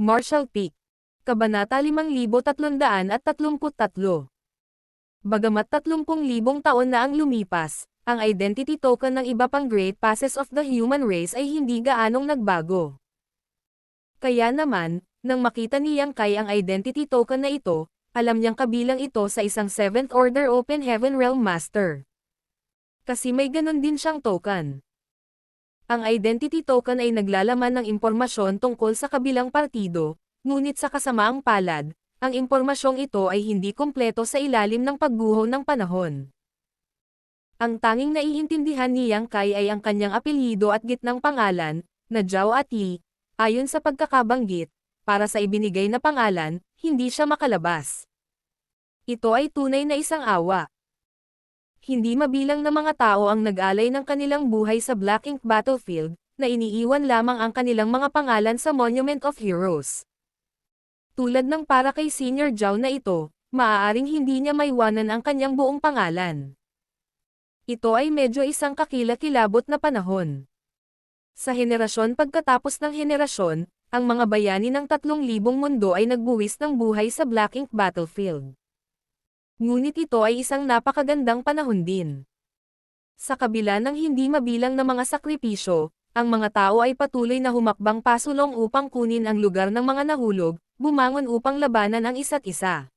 Marshall Peak. Kabanata 5333. Bagamat 30,000 taon na ang lumipas, ang identity token ng iba pang great passes of the human race ay hindi gaanong nagbago. Kaya naman, nang makita ni Yang Kai ang identity token na ito, alam niyang kabilang ito sa isang 7th Order Open Heaven Realm Master. Kasi may ganun din siyang token. Ang identity token ay naglalaman ng impormasyon tungkol sa kabilang partido, ngunit sa kasamaang palad, ang impormasyong ito ay hindi kumpleto sa ilalim ng pagguho ng panahon. Ang tanging naiintindihan ni Yang Kai ay ang kanyang apelyido at gitnang pangalan, na Zhao at Yi. Ayon sa pagkakabanggit, para sa ibinigay na pangalan, hindi siya makalabas. Ito ay tunay na isang awa. Hindi mabilang na mga tao ang nag-alay ng kanilang buhay sa Black Ink Battlefield, na iniiwan lamang ang kanilang mga pangalan sa Monument of Heroes. Tulad ng para kay Senior Zhao na ito, maaaring hindi niya maiwanan ang kanyang buong pangalan. Ito ay medyo isang kakilakilabot na panahon. Sa henerasyon pagkatapos ng henerasyon, ang mga bayani ng 3,000 mundo ay nagbuwis ng buhay sa Black Ink Battlefield. Ngunit ito ay isang napakagandang panahon din. Sa kabila ng hindi mabilang na mga sakripisyo, ang mga tao ay patuloy na humakbang pasulong upang kunin ang lugar ng mga nahulog, bumangon upang labanan ang isa't isa.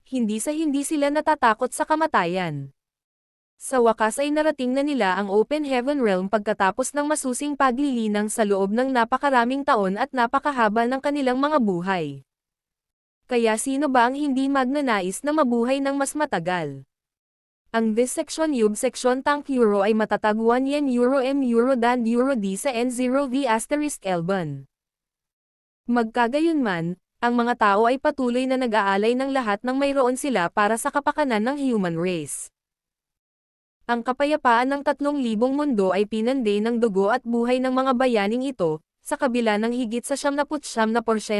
Hindi sila natatakot sa kamatayan. Sa wakas ay narating na nila ang Open Heaven Realm pagkatapos ng masusing paglilinang sa loob ng napakaraming taon at napakahaba ng kanilang mga buhay. Kaya sino ba ang hindi magnanais na mabuhay ng mas matagal? Ang Dissection Yub Section Tank Euro ay matatag 1 yen Euro M Euro dan Euro D sa N0V * Elban. Magkagayunman, ang mga tao ay patuloy na nag-aalay ng lahat ng mayroon sila para sa kapakanan ng human race. Ang kapayapaan ng 3,000 mundo ay pinanday ng dugo at buhay ng mga bayaning ito, sa kabila ng higit sa 99%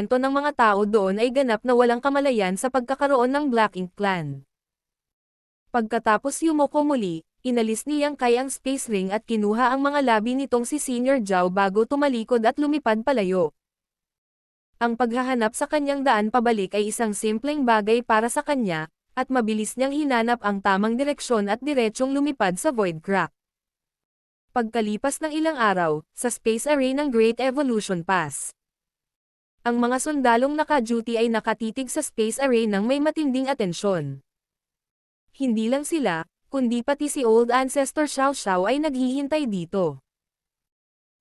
ng mga tao doon ay ganap na walang kamalayan sa pagkakaroon ng Black Ink Clan. Pagkatapos yumuko muli, inalis ni Yang Kai ang space ring at kinuha ang mga labi nitong si Senior Zhao bago tumalikod at lumipad palayo. Ang paghahanap sa kanyang daan pabalik ay isang simpleng bagay para sa kanya, at mabilis niyang hinanap ang tamang direksyon at diretsyong lumipad sa Void Crack. Pagkalipas ng ilang araw, sa space array ng Great Evolution Pass. Ang mga sundalong naka-duty ay nakatitig sa space array ng may matinding atensyon. Hindi lang sila, kundi pati si Old Ancestor Xiao Xiao ay naghihintay dito.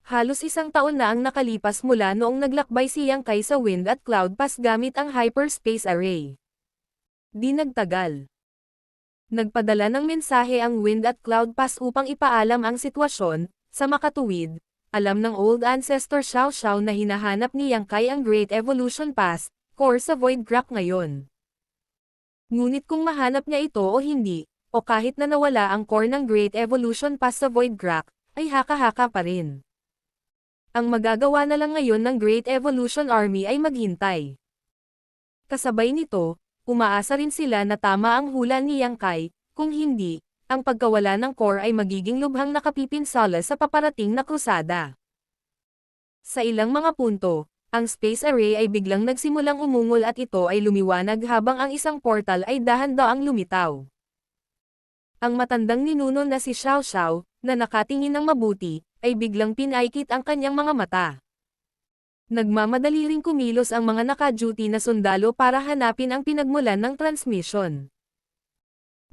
Halos isang taon na ang nakalipas mula noong naglakbay si Yang Kai sa Wind at Cloud Pass gamit ang Hyperspace Array. Di nagtagal. Nagpadala ng mensahe ang Wind at Cloud Pass upang ipaalam ang sitwasyon. Sa makatuwid, alam ng Old Ancestor Xiao Xiao na hinahanap ni Yang Kai ang Great Evolution Pass, core sa Void Crack ngayon. Ngunit kung mahanap niya ito o hindi, o kahit na nawala ang core ng Great Evolution Pass sa Void Crack, ay haka-haka pa rin. Ang magagawa na lang ngayon ng Great Evolution Army ay maghintay. Kasabay nito, umaasa rin sila na tama ang hula ni Yang Kai, kung hindi, ang pagkawala ng core ay magiging lubhang nakapipinsala sa paparating na krusada. Sa ilang mga punto, ang space array ay biglang nagsimulang umungol at ito ay lumiwanag habang ang isang portal ay dahan-daang lumitaw. Ang matandang ninuno na si Xiao Xiao, na nakatingin ng mabuti, ay biglang pinaikit ang kanyang mga mata. Nagmamadali ring kumilos ang mga naka-duty na sundalo para hanapin ang pinagmulan ng transmission.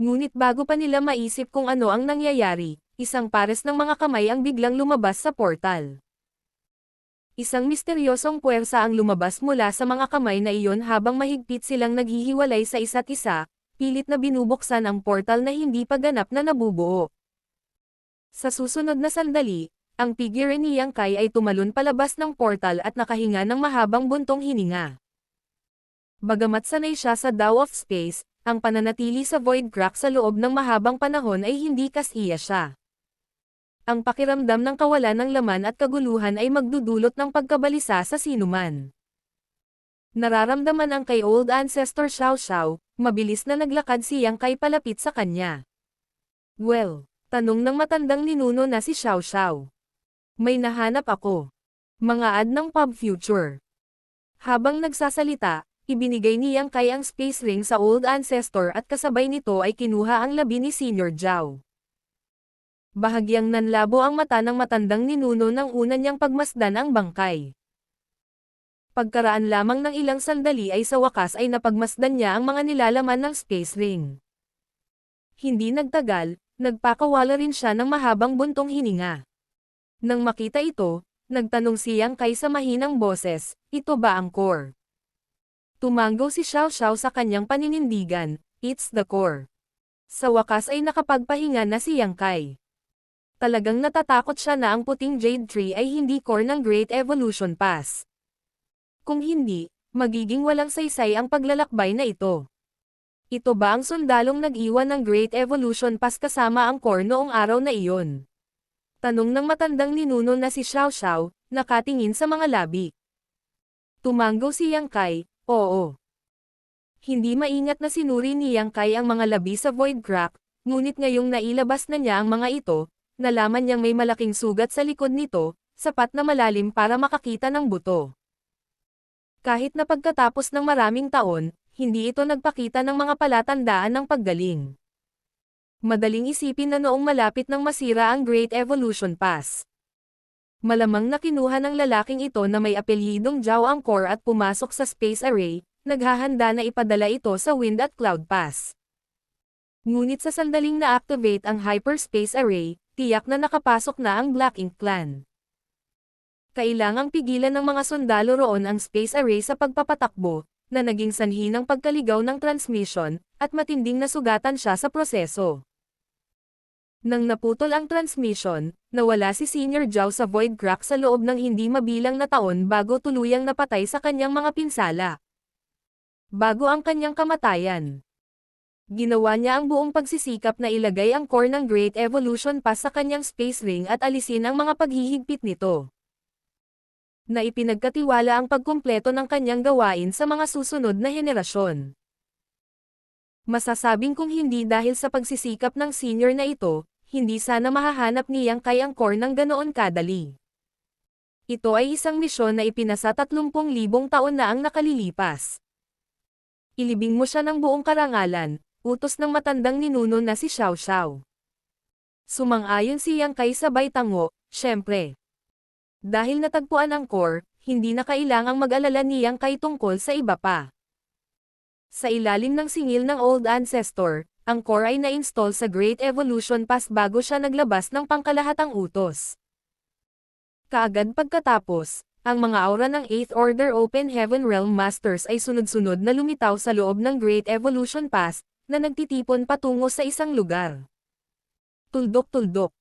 Ngunit bago pa nila maisip kung ano ang nangyayari, isang pares ng mga kamay ang biglang lumabas sa portal. Isang misteryosong puwersa ang lumabas mula sa mga kamay na iyon habang mahigpit silang naghihiwalay sa isa't isa, pilit na binubuksan ang portal na hindi pa ganap na nabubuo. Sa susunod na sandali, ang figure ni Yang Kai ay tumalon palabas ng portal at nakahinga ng mahabang buntong hininga. Bagamat sanay siya sa Dao of Space, ang pananatili sa Void Crack sa loob ng mahabang panahon ay hindi kasiya siya. Ang pakiramdam ng kawalan ng laman at kaguluhan ay magdudulot ng pagkabalisa sa sinuman. Nararamdaman ang kay Old Ancestor Xiao Xiao, mabilis na naglakad si Yang Kai palapit sa kanya. Well, tanong ng matandang ninuno na si Xiao Xiao. May nahanap ako. Mga ad ng Pub Future. Habang nagsasalita, ibinigay ni Yang Kai ang space ring sa Old Ancestor at kasabay nito ay kinuha ang labi ni Senior Zhao. Bahagyang nanlabo ang mata ng matandang ninuno nang una niyang pagmasdan ang bangkay. Pagkaraan lamang ng ilang sandali ay sa wakas ay napagmasdan niya ang mga nilalaman ng space ring. Hindi nagtagal, nagpakawala rin siya ng mahabang buntong hininga. Nang makita ito, nagtanong si Yang Kai sa mahinang boses, ito ba ang core? Tumanggaw si Xiao Xiao sa kanyang paninindigan, it's the core. Sa wakas ay nakapagpahinga na si Yang Kai. Talagang natatakot siya na ang puting Jade Tree ay hindi core ng Great Evolution Pass. Kung hindi, magiging walang saysay ang paglalakbay na ito. Ito ba ang sundalong nag-iwan ng Great Evolution Pass kasama ang core noong araw na iyon? Tanong ng matandang ninuno na si Xiao Xiao, nakatingin sa mga labi. Tumanggaw si Yang Kai, oo. Hindi maingat na sinuri ni Yang Kai ang mga labi sa void crack, ngunit ngayong nailabas na niya ang mga ito, nalaman niyang may malaking sugat sa likod nito, sapat na malalim para makakita ng buto. Kahit na pagkatapos ng maraming taon, hindi ito nagpakita ng mga palatandaan ng paggaling. Madaling isipin na noong malapit nang masira ang Great Evolution Pass. Malamang na kinuha ng lalaking ito na may apelyidong Zhao ang core at pumasok sa space array, naghahanda na ipadala ito sa Wind at Cloud Pass. Ngunit sa sandaling na-activate ang Hyperspace Array, tiyak na nakapasok na ang Black Ink Clan. Kailangang pigilan ng mga sundalo roon ang space array sa pagpapatakbo, na naging sanhi ng pagkaligaw ng transmission, at matinding nasugatan siya sa proseso. Nang naputol ang transmission, nawala si Senior Zhao sa void crack sa loob ng hindi mabilang na taon bago tuluyang napatay sa kanyang mga pinsala. Bago ang kanyang kamatayan, ginawa niya ang buong pagsisikap na ilagay ang core ng Great Evolution Pass sa kanyang space ring at alisin ang mga paghihigpit nito. Na ipinagkatiwala ang pagkumpleto ng kanyang gawain sa mga susunod na henerasyon. Masasabing kung hindi dahil sa pagsisikap ng senior na ito, hindi sana mahahanap ni Yang Kai ang core ng ganoon kadali. Ito ay isang misyon na ipinasa 30,000 taon na ang nakalilipas. Ilibing mo siya ng buong karangalan, utos ng matandang ninuno na si Xiao Xiao. Sumang-ayon si Yang Kai sabay tango, syempre. Dahil natagpuan ang core, hindi na kailangang mag-alala ni Yang Kai tungkol sa iba pa. Sa ilalim ng singil ng Old Ancestor, ang core ay na-install sa Great Evolution Pass bago siya naglabas ng pangkalahatang utos. Kaagad pagkatapos, ang mga aura ng 8th Order Open Heaven Realm Masters ay sunod-sunod na lumitaw sa loob ng Great Evolution Pass, na nagtitipon patungo sa isang lugar. Tuldok-tuldok.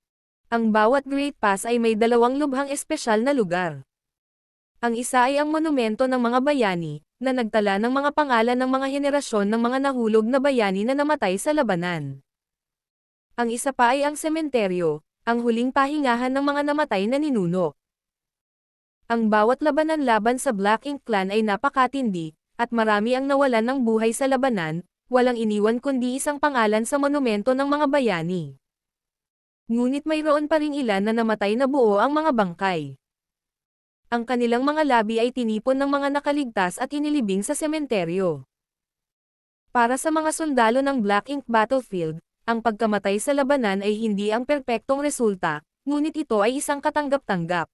Ang bawat Great Pass ay may dalawang lubhang espesyal na lugar. Ang isa ay ang monumento ng mga bayani, na nagtala ng mga pangalan ng mga henerasyon ng mga nahulog na bayani na namatay sa labanan. Ang isa pa ay ang sementeryo, ang huling pahingahan ng mga namatay na ninuno. Ang bawat labanan laban sa Black Ink Clan ay napakatindi, at marami ang nawalan ng buhay sa labanan, walang iniwan kundi isang pangalan sa monumento ng mga bayani. Ngunit mayroon pa ring ilan na namatay na buo ang mga bangkay. Ang kanilang mga labi ay tinipon ng mga nakaligtas at inilibing sa sementeryo. Para sa mga sundalo ng Black Ink Battlefield, ang pagkamatay sa labanan ay hindi ang perpektong resulta, ngunit ito ay isang katanggap-tanggap.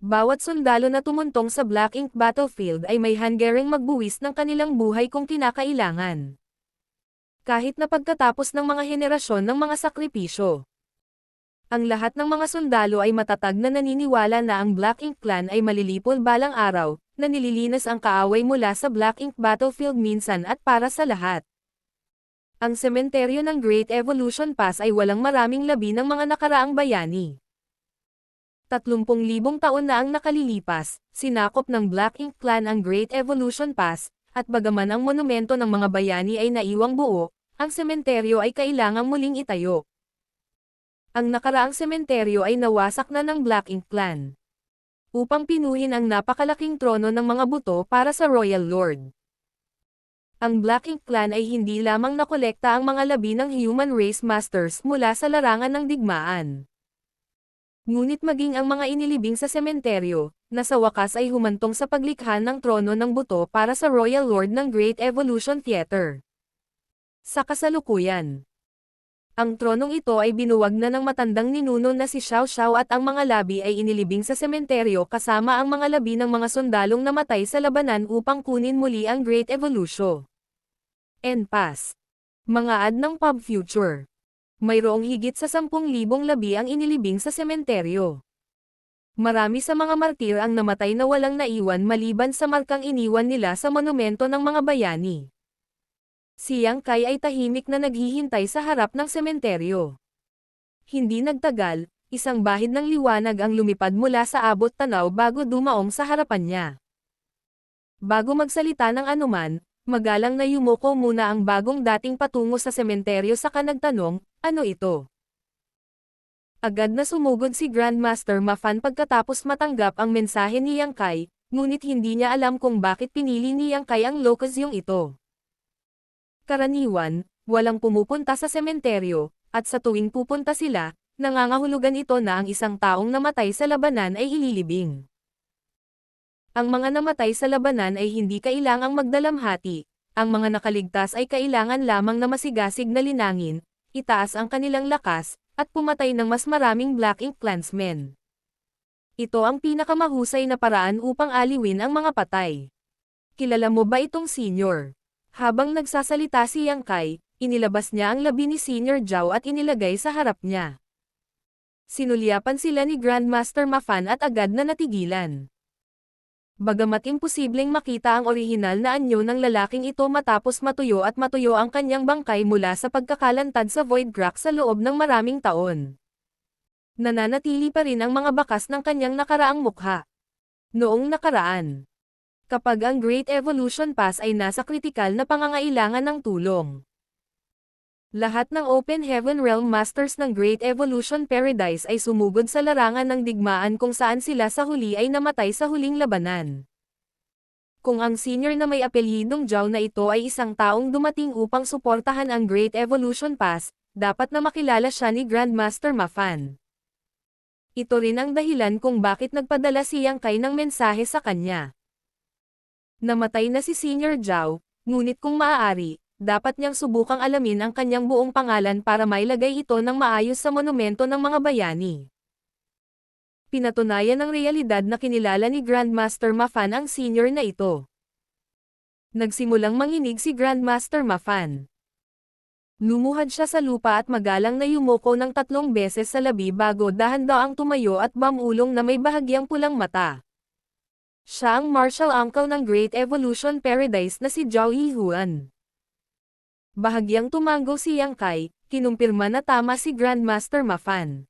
Bawat sundalo na tumuntong sa Black Ink Battlefield ay may hanggaring magbuwis ng kanilang buhay kung kinakailangan. Kahit na pagkatapos ng mga henerasyon ng mga sakripisyo. Ang lahat ng mga sundalo ay matatag na naniniwala na ang Black Ink Clan ay malilipol balang araw, na nililinas ang kaaway mula sa Black Ink Battlefield minsan at para sa lahat. Ang sementeryo ng Great Evolution Pass ay walang maraming labi ng mga nakaraang bayani. 30,000 taon na ang nakalilipas, sinakop ng Black Ink Clan ang Great Evolution Pass, at bagaman ang monumento ng mga bayani ay naiwang buo, ang sementeryo ay kailangang muling itayo. Ang nakaraang sementeryo ay nawasak na ng Black Ink Clan. Upang pinuhin ang napakalaking trono ng mga buto para sa Royal Lord. Ang Black Ink Clan ay hindi lamang nakolekta ang mga labi ng Human Race Masters mula sa larangan ng digmaan. Ngunit maging ang mga inilibing sa sementeryo, na sa wakas ay humantong sa paglikha ng trono ng buto para sa Royal Lord ng Great Evolution Theater. Sa kasalukuyan, ang tronong ito ay binuwag na ng matandang ninuno na si Xiao Xiao at ang mga labi ay inilibing sa sementeryo kasama ang mga labi ng mga sundalong namatay sa labanan upang kunin muli ang Great Evolution. And pass. Mga ad ng Pop Future. Mayroong higit sa 10,000 labi ang inilibing sa sementeryo. Marami sa mga martir ang namatay na walang naiwan maliban sa markang iniwan nila sa monumento ng mga bayani. Si Yang Kai ay tahimik na naghihintay sa harap ng sementeryo. Hindi nagtagal, isang bahid ng liwanag ang lumipad mula sa abot tanaw bago dumaong sa harapan niya. Bago magsalita ng anuman, magalang na yumuko muna ang bagong dating patungo sa sementeryo saka nagtanong, ano ito? Agad na sumugod si Grandmaster Ma Fan pagkatapos matanggap ang mensahe ni Yang Kai, ngunit hindi niya alam kung bakit pinili ni Yang Kai ang Locusyong ito. Karaniwan, walang pumupunta sa sementeryo, at sa tuwing pupunta sila, nangangahulugan ito na ang isang taong namatay sa labanan ay ililibing. Ang mga namatay sa labanan ay hindi kailangang magdalamhati, ang mga nakaligtas ay kailangan lamang na masigasig na linangin, itaas ang kanilang lakas, at pumatay ng mas maraming Black Ink Clansmen. Ito ang pinakamahusay na paraan upang aliwin ang mga patay. Kilala mo ba itong senior? Habang nagsasalita si Yang Kai, inilabas niya ang labi ni Senior Zhao at inilagay sa harap niya. Sinulyapan sila ni Grandmaster Ma Fan at agad na natigilan. Bagamat imposibleng makita ang orihinal na anyo ng lalaking ito matapos matuyo ang kanyang bangkay mula sa pagkakalantad sa Void Crack sa loob ng maraming taon. Nananatili pa rin ang mga bakas ng kanyang nakaraang mukha. Noong nakaraan, kapag ang Great Evolution Pass ay nasa kritikal na pangangailangan ng tulong, lahat ng Open Heaven Realm Masters ng Great Evolution Paradise ay sumugod sa larangan ng digmaan kung saan sila sa huli ay namatay sa huling labanan. Kung ang senior na may apelyidong Zhao na ito ay isang taong dumating upang suportahan ang Great Evolution Pass, dapat na makilala siya ni Grandmaster Ma Fan. Ito rin ang dahilan kung bakit nagpadala si Yang Kai ng mensahe sa kanya. Namatay na si Senior Zhao, ngunit kung maaari, dapat niyang subukang alamin ang kanyang buong pangalan para mailagay ito ng maayos sa monumento ng mga bayani. Pinatunayan ng realidad na kinilala ni Grandmaster Ma Fan ang senior na ito. Nagsimulang manginig si Grandmaster Ma Fan. Lumuhad siya sa lupa at magalang na yumuko ng 3 beses sa labi bago dahan-daang tumayo at bamulong na may bahagyang pulang mata. Siya ang martial uncle ng Great Evolution Paradise na si Zhao Yihuan. Bahagyang tumango si Yang Kai, kinumpirma na tama si Grandmaster Ma Fan.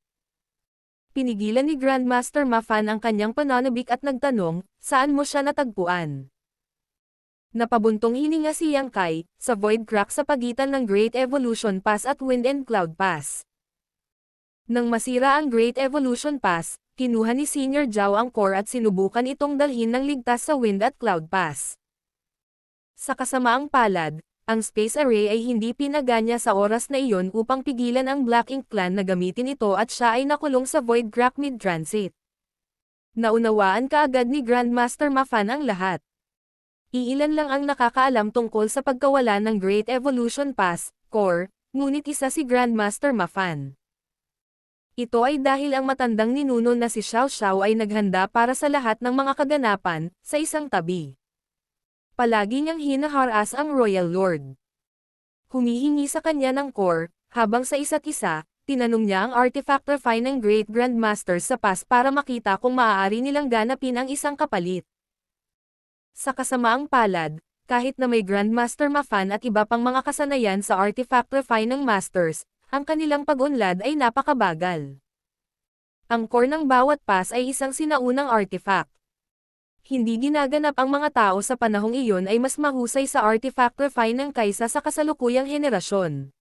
Pinigilan ni Grandmaster Ma Fan ang kanyang pananabik at nagtanong, saan mo siya natagpuan? Napabuntong hininga si Yang Kai, sa Void Crack sa pagitan ng Great Evolution Pass at Wind and Cloud Pass. Nang masira ang Great Evolution Pass, kinuha ni Senior Zhao ang core at sinubukan itong dalhin ng ligtas sa Wind at Cloud Pass. Sa kasamaang palad, ang Space Array ay hindi pinaganya sa oras na iyon upang pigilan ang Black Ink Clan na gamitin ito at siya ay nakulong sa Void Crack mid-transit. Naunawaan kaagad ni Grandmaster Ma Fan ang lahat. Iilan lang ang nakakaalam tungkol sa pagkawala ng Great Evolution Pass, core, ngunit isa si Grandmaster Ma Fan. Ito ay dahil ang matandang ninuno na si Xiao Xiao ay naghanda para sa lahat ng mga kaganapan, sa isang tabi. Palagi niyang hinaharas ang Royal Lord. Humihingi sa kanya ng core, habang sa isa't isa, tinanong niya ang Artifactor Fine ng Great Grandmaster sa pass para makita kung maaari nilang ganapin ang isang kapalit. Sa kasamaang palad, kahit na may Grandmaster Ma Fan at iba pang mga kasanayan sa Artifactor Fine ng Masters, ang kanilang pag-unlad ay napakabagal. Ang core ng bawat pass ay isang sinaunang artifact. Hindi ginaganap ang mga tao sa panahong iyon ay mas mahusay sa Artifactor Fine kaysa sa kasalukuyang henerasyon.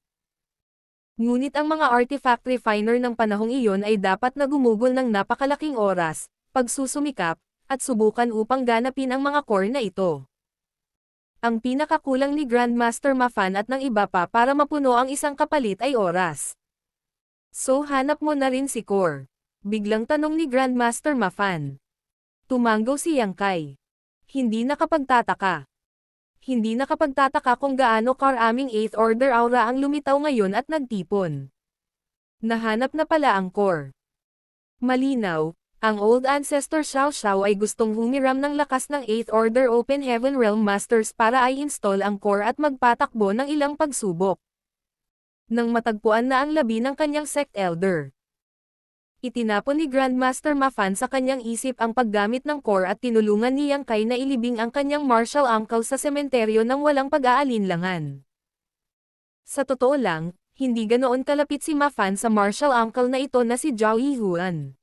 Ngunit ang mga Artifact Refiner ng panahong iyon ay dapat na gumugol ng napakalaking oras, pagsusumikap, at subukan upang ganapin ang mga core na ito. Ang pinakakulang ni Grandmaster Ma Fan at ng iba pa para mapuno ang isang kapalit ay oras. So hanap mo na rin si core. Biglang tanong ni Grandmaster Mafan. Tumango si Yang Kai. Hindi nakapagtataka. Hindi nakapagtataka kung gaano karaming 8th Order aura ang lumitaw ngayon at nagtipon. Nahanap na pala ang core. Malinaw, ang Old Ancestor Xiao Xiao ay gustong humiram ng lakas ng 8th Order Open Heaven Realm Masters para i-install ang core at magpatakbo ng ilang pagsubok. Nang matagpuan na ang labi ng kanyang sect elder. Itinapon ni Grandmaster Mafan sa kanyang isip ang paggamit ng core at tinulungan ni Yang Kai na ilibing ang kanyang martial uncle sa sementeryo ng walang pag-aalinlangan. Sa totoo lang, hindi ganoon kalapit si Mafan sa martial uncle na ito na si Zhao Yihuan.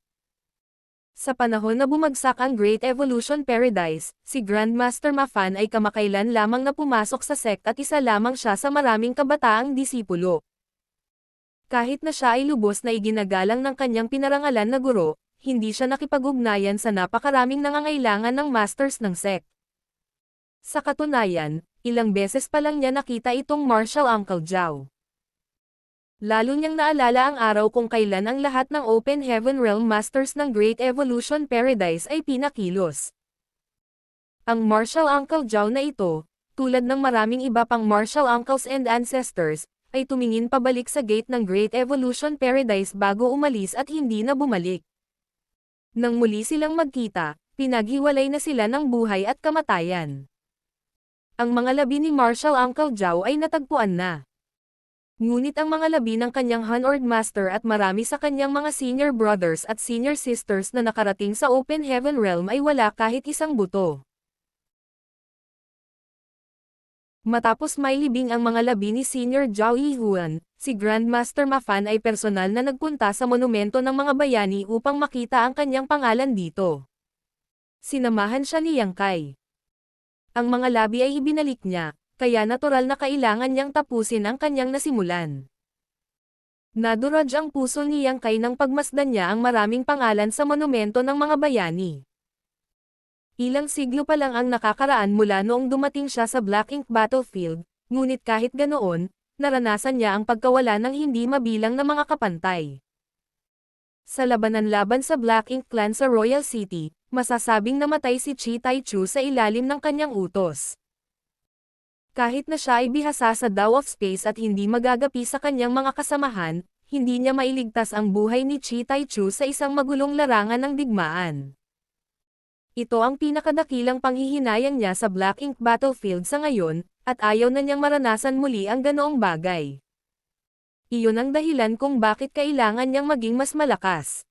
Sa panahon na bumagsak ang Great Evolution Paradise, si Grandmaster Mafan ay kamakailan lamang na pumasok sa sect at isa lamang siya sa maraming kabataang disipulo. Kahit na siya ay lubos na iginagalang ng kanyang pinarangalan na guro, hindi siya nakipag-ugnayan sa napakaraming nangangailangan ng masters ng sect. Sa katunayan, ilang beses pa lang niya nakita itong martial uncle Zhao. Lalo niyang naalala ang araw kung kailan ang lahat ng Open Heaven Realm Masters ng Great Evolution Paradise ay pinakilos. Ang martial uncle Zhao na ito, tulad ng maraming iba pang martial uncles and ancestors, ay tumingin pabalik sa gate ng Great Evolution Paradise bago umalis at hindi na bumalik. Nang muli silang magkita, pinaghiwalay na sila ng buhay at kamatayan. Ang mga labi ni Martial Uncle Zhao ay natagpuan na. Ngunit ang mga labi ng kanyang Hunord Master at marami sa kanyang mga senior brothers at senior sisters na nakarating sa Open Heaven Realm ay wala kahit isang buto. Matapos mailibing ang mga labi ni Senior Zhao Yihuan, si Grandmaster Mafan ay personal na nagpunta sa monumento ng mga bayani upang makita ang kanyang pangalan dito. Sinamahan siya ni Yang Kai. Ang mga labi ay ibinalik niya, kaya natural na kailangan niyang tapusin ang kanyang nasimulan. Naduraj ang puso ni Yang Kai nang pagmasdan niya ang maraming pangalan sa monumento ng mga bayani. Ilang siglo pa lang ang nakakaraan mula noong dumating siya sa Black Ink Battlefield, ngunit kahit ganoon, naranasan niya ang pagkawala ng hindi mabilang na mga kapantay. Sa labanan laban sa Black Ink clan sa Royal City, masasabing namatay si Chi Taichu sa ilalim ng kanyang utos. Kahit na siya ay bihasa sa Dao of Space at hindi magagapi sa kanyang mga kasamahan, hindi niya mailigtas ang buhay ni Chi Taichu sa isang magulong larangan ng digmaan. Ito ang pinakadakilang panghihinayang niya sa Black Ink Battlefield sa ngayon, at ayaw na niyang maranasan muli ang ganoong bagay. Iyon ang dahilan kung bakit kailangan niyang maging mas malakas.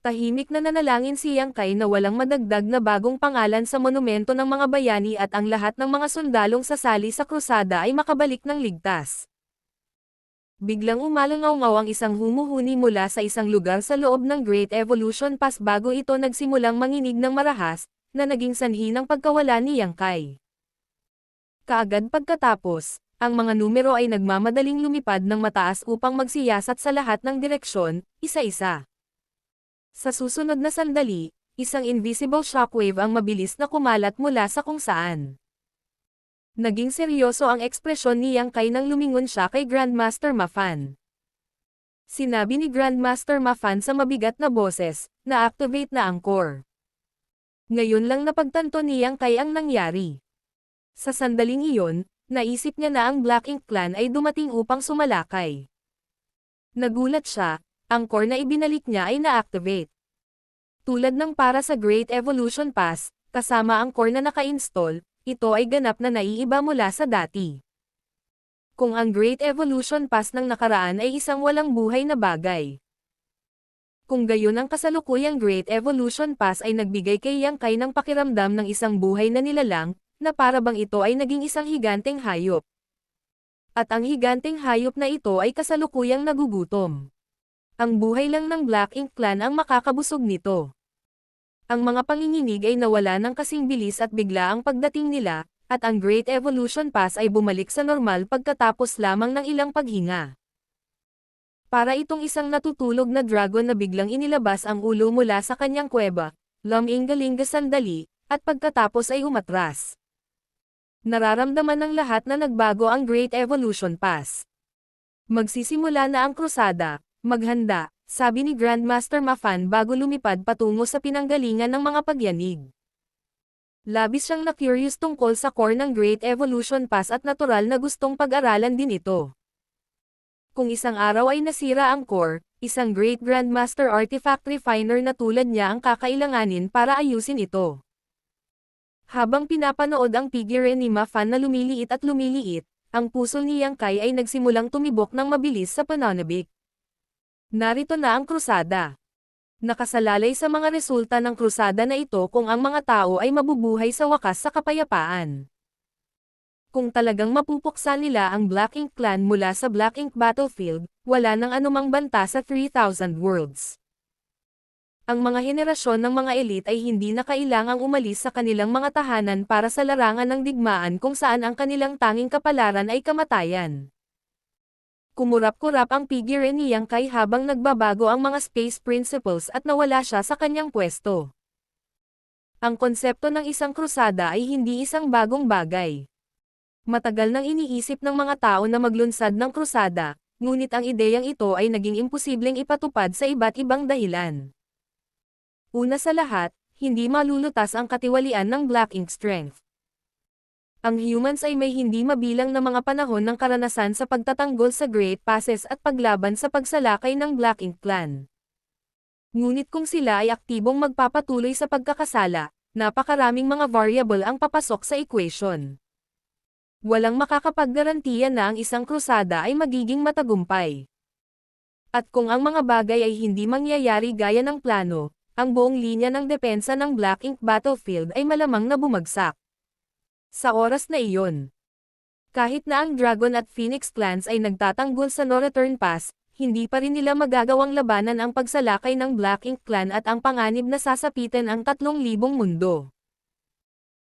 Tahimik na nanalangin si Yang Kai na walang madagdag na bagong pangalan sa monumento ng mga bayani at ang lahat ng mga sundalong sasali sa krusada ay makabalik ng ligtas. Biglang umalangaw-ngaw ang isang humuhuni mula sa isang lugar sa loob ng Great Evolution Pass bago ito nagsimulang manginig ng marahas, na naging sanhi ng pagkawala ni Yang Kai. Kaagad pagkatapos, ang mga numero ay nagmamadaling lumipad ng mataas upang magsiyasat sa lahat ng direksyon, isa-isa. Sa susunod na sandali, isang invisible shockwave ang mabilis na kumalat mula sa kung saan. Naging seryoso ang ekspresyon ni Yang Kai nang lumingon siya kay Grandmaster Mafan. Sinabi ni Grandmaster Mafan sa mabigat na boses, na-activate na ang core. Ngayon lang napagtanto ni Yang Kai ang nangyari. Sa sandaling iyon, naisip niya na ang Black Ink clan ay dumating upang sumalakay. Nagulat siya, ang core na ibinalik niya ay na-activate. Tulad ng para sa Great Evolution Pass, kasama ang core na naka-install, ito ay ganap na naiiba mula sa dati. Kung ang Great Evolution Pass ng nakaraan ay isang walang buhay na bagay. Kung gayon ang kasalukuyang Great Evolution Pass ay nagbigay kay Yang Kai ng pakiramdam ng isang buhay na nilalang, na para bang ito ay naging isang higanteng hayop. At ang higanteng hayop na ito ay kasalukuyang nagugutom. Ang buhay lang ng Black Ink clan ang makakabusog nito. Ang mga panginginig ay nawala ng kasing bilis at bigla ang pagdating nila, at ang Great Evolution Pass ay bumalik sa normal pagkatapos lamang ng ilang paghinga. Para itong isang natutulog na dragon na biglang inilabas ang ulo mula sa kanyang kuweba, lumingalinga sandali, at pagkatapos ay umatras. Nararamdaman ng lahat na nagbago ang Great Evolution Pass. Magsisimula na ang krusada, maghanda, sabi ni Grandmaster Mafan bago lumipad patungo sa pinanggalingan ng mga pagyanig. Labis siyang na-curious tungkol sa core ng Great Evolution Pass at natural na gustong pag-aralan din ito. Kung isang araw ay nasira ang core, isang Great Grandmaster Artifact Refiner na tulad niya ang kakailanganin para ayusin ito. Habang pinapanood ang figure ni Mafan na lumiliit at lumiliit, ang puso ni Yang Kai ay nagsimulang tumibok ng mabilis sa pananabik. Narito na ang krusada. Nakasalalay sa mga resulta ng krusada na ito kung ang mga tao ay mabubuhay sa wakas sa kapayapaan. Kung talagang mapupuksa nila ang Black Ink Clan mula sa Black Ink Battlefield, wala nang anumang banta sa 3,000 worlds. Ang mga henerasyon ng mga elite ay hindi na kailangang umalis sa kanilang mga tahanan para sa larangan ng digmaan kung saan ang kanilang tanging kapalaran ay kamatayan. Kumurap-kurap ang figure ni Yang Kai habang nagbabago ang mga space principles at nawala siya sa kanyang pwesto. Ang konsepto ng isang krusada ay hindi isang bagong bagay. Matagal nang iniisip ng mga tao na maglunsad ng krusada, ngunit ang ideyang ito ay naging imposibleng ipatupad sa iba't ibang dahilan. Una sa lahat, hindi malulutas ang katiwalian ng Black Ink Strength. Ang humans ay may hindi mabilang na mga panahon ng karanasan sa pagtatanggol sa Great Passes at paglaban sa pagsalakay ng Black Ink Clan. Ngunit kung sila ay aktibong magpapatuloy sa pagkakasala, napakaraming mga variable ang papasok sa equation. Walang makakapaggarantiya na ang isang krusada ay magiging matagumpay. At kung ang mga bagay ay hindi mangyayari gaya ng plano, ang buong linya ng depensa ng Black Ink Battlefield ay malamang na bumagsak. Sa oras na iyon, kahit na ang Dragon at Phoenix clans ay nagtatanggol sa No Return Pass, hindi pa rin nila magagawang labanan ang pagsalakay ng Black Ink Clan at ang panganib na sasapitin ang 3,000 mundo.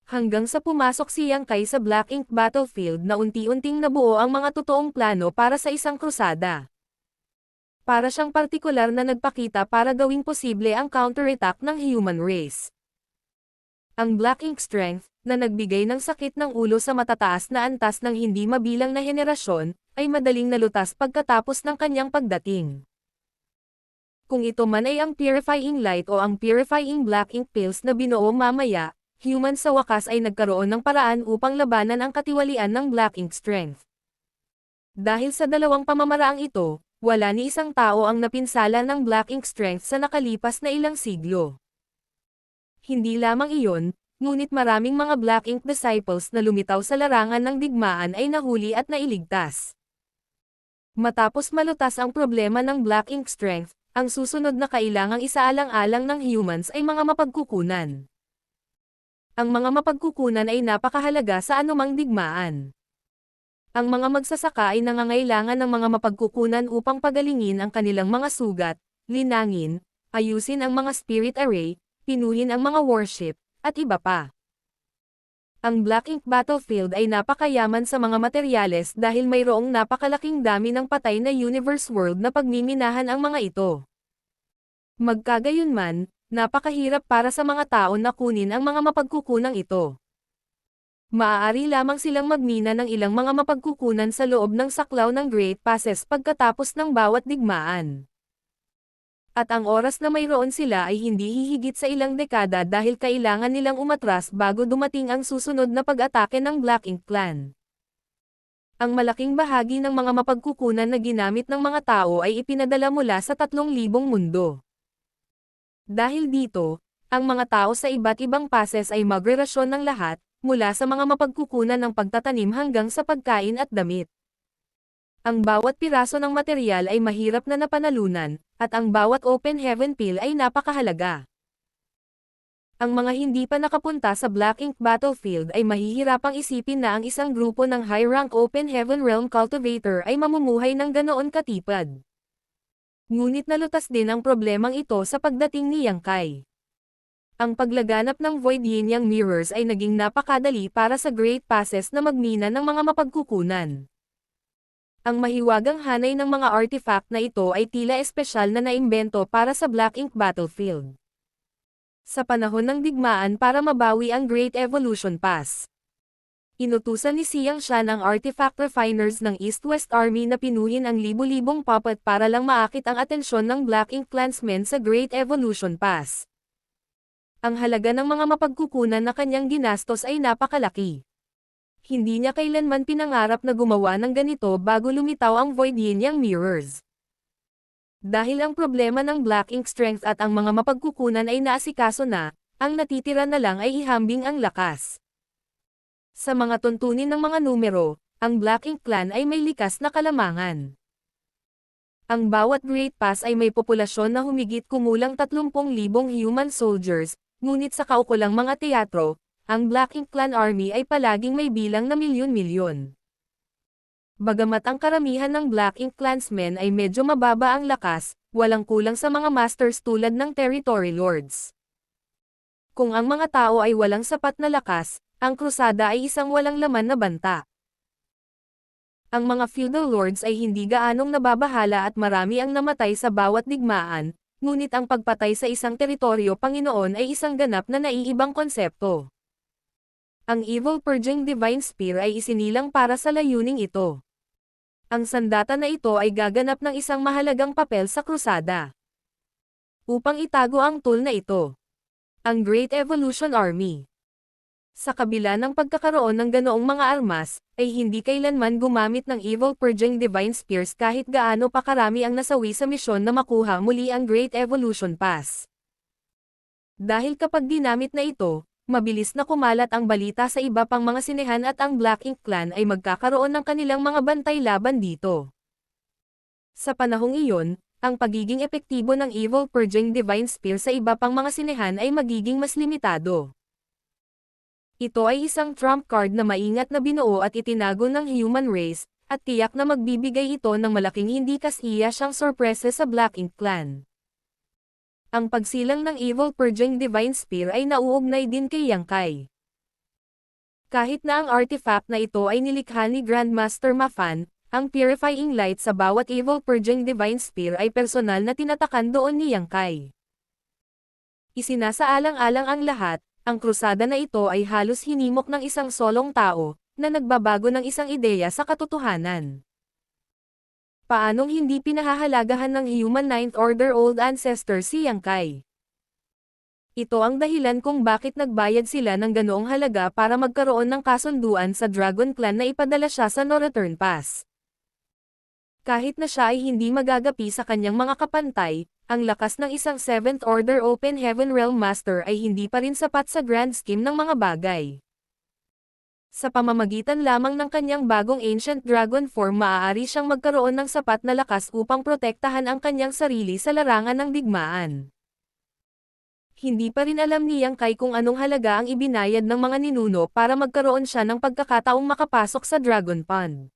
Hanggang sa pumasok si Yang Kai sa Black Ink Battlefield na unti-unting nabuo ang mga totoong plano para sa isang krusada. Para siyang partikular na nagpakita para gawing posible ang counterattack ng human race. Ang Black Ink Strength, na nagbigay ng sakit ng ulo sa matataas na antas ng hindi mabilang na henerasyon, ay madaling nalutas pagkatapos ng kanyang pagdating. Kung ito man ay ang Purifying Light o ang Purifying Black Ink Pills na binuo mamaya, humans sa wakas ay nagkaroon ng paraan upang labanan ang katiwalian ng Black Ink Strength. Dahil sa dalawang pamamaraang ito, wala ni isang tao ang napinsala ng Black Ink Strength sa nakalipas na ilang siglo. Hindi lamang iyon, ngunit maraming mga Black Ink disciples na lumitaw sa larangan ng digmaan ay nahuli at nailigtas. Matapos malutas ang problema ng Black Ink Strength, ang susunod na kailangang isaalang-alang ng humans ay mga mapagkukunan. Ang mga mapagkukunan ay napakahalaga sa anumang digmaan. Ang mga magsasaka ay nangangailangan ng mga mapagkukunan upang pagalingin ang kanilang mga sugat, linangin, ayusin ang mga spirit array, pinuhin ang mga worship, at iba pa. Ang Black Ink Battlefield ay napakayaman sa mga materyales dahil mayroong napakalaking dami ng patay na universe world na pagmiminahan ang mga ito. Magkagayunman, napakahirap para sa mga tao na kunin ang mga mapagkukunang ito. Maaari lamang silang magmina ng ilang mga mapagkukunan sa loob ng saklaw ng Great Passes pagkatapos ng bawat digmaan. At ang oras na mayroon sila ay hindi hihigit sa ilang dekada dahil kailangan nilang umatras bago dumating ang susunod na pag-atake ng Black Ink Clan. Ang malaking bahagi ng mga mapagkukunan na ginamit ng mga tao ay ipinadala mula sa 3,000 mundo. Dahil dito, ang mga tao sa iba't ibang passes ay magrelasyon ng lahat, mula sa mga mapagkukunan ng pagtatanim hanggang sa pagkain at damit. Ang bawat piraso ng material ay mahirap na napanalunan, at ang bawat open heaven pill ay napakahalaga. Ang mga hindi pa nakapunta sa Black Ink Battlefield ay mahihirapang isipin na ang isang grupo ng high-rank open heaven realm cultivator ay mamumuhay ng ganoon katipad. Ngunit nalutas din ang problemang ito sa pagdating ni Yang Kai. Ang paglaganap ng Void Yin-Yang Mirrors ay naging napakadali para sa Great Passes na magmina ng mga mapagkukunan. Ang mahiwagang hanay ng mga artifact na ito ay tila espesyal na naimbento para sa Black Ink Battlefield. Sa panahon ng digmaan para mabawi ang Great Evolution Pass. Inutusan ni Xiang Shan ang artifact refiners ng East-West Army na pinuhin ang libu-libong puppet para lang maakit ang atensyon ng Black Ink Clansmen sa Great Evolution Pass. Ang halaga ng mga mapagkukunan na kanyang ginastos ay napakalaki. Hindi niya kailanman pinangarap na gumawa ng ganito bago lumitaw ang Void Yin-Yang Mirrors. Dahil ang problema ng Black Ink Strength at ang mga mapagkukunan ay naasikaso na, ang natitira na lang ay ihambing ang lakas. Sa mga tuntunin ng mga numero, ang Black Ink Clan ay may likas na kalamangan. Ang bawat Great Pass ay may populasyon na humigit kumulang 30,000 human soldiers, ngunit sa kaukulang mga teatro, ang Black Ink Clan Army ay palaging may bilang na milyon-milyon. Bagamat ang karamihan ng Black Ink Clansmen ay medyo mababa ang lakas, walang kulang sa mga masters tulad ng Territory Lords. Kung ang mga tao ay walang sapat na lakas, ang krusada ay isang walang laman na banta. Ang mga feudal lords ay hindi gaanong nababahala at marami ang namatay sa bawat digmaan, ngunit ang pagpatay sa isang teritoryo Panginoon ay isang ganap na naiibang konsepto. Ang Evil Purging Divine Spear ay isinilang para sa layuning ito. Ang sandata na ito ay gaganap ng isang mahalagang papel sa krusada. Upang itago ang tool na ito. Ang Great Evolution Army. Sa kabila ng pagkakaroon ng ganoong mga armas, ay hindi kailanman gumamit ng Evil Purging Divine Spears kahit gaano pa karami ang nasawi sa misyon na makuha muli ang Great Evolution Pass. Dahil kapag ginamit na ito, mabilis na kumalat ang balita sa iba pang mga sinehan at ang Black Ink Clan ay magkakaroon ng kanilang mga bantay laban dito. Sa panahong iyon, ang pagiging epektibo ng Evil Purging Divine Spear sa iba pang mga sinehan ay magiging mas limitado. Ito ay isang trump card na maingat na binuo at itinago ng human race, at tiyak na magbibigay ito ng malaking hindi kasiya siyang sorpresa sa Black Ink Clan. Ang pagsilang ng Evil Purging Divine Spear ay nauugnay din kay Yang Kai. Kahit na ang artifact na ito ay nilikha ni Grandmaster Mafan, ang Purifying Light sa bawat Evil Purging Divine Spear ay personal na tinatakan doon ni Yang Kai. Isinasaalang-alang ang lahat, ang krusada na ito ay halos hinimok ng isang solong tao, na nagbabago ng isang ideya sa katotohanan. Paanong hindi pinahahalagahan ng Human Ninth Order Old Ancestor si Yang Kai? Ito ang dahilan kung bakit nagbayad sila ng ganoong halaga para magkaroon ng kasunduan sa Dragon Clan na ipadala siya sa No Return Pass. Kahit na siya ay hindi magagapi sa kanyang mga kapantay, ang lakas ng isang 7th Order Open Heaven Realm Master ay hindi pa rin sapat sa grand scheme ng mga bagay. Sa pamamagitan lamang ng kanyang bagong Ancient Dragon form maaari siyang magkaroon ng sapat na lakas upang protektahan ang kanyang sarili sa larangan ng digmaan. Hindi pa rin alam ni Yang Kai kung anong halaga ang ibinayad ng mga ninuno para magkaroon siya ng pagkakataong makapasok sa Dragon Pond.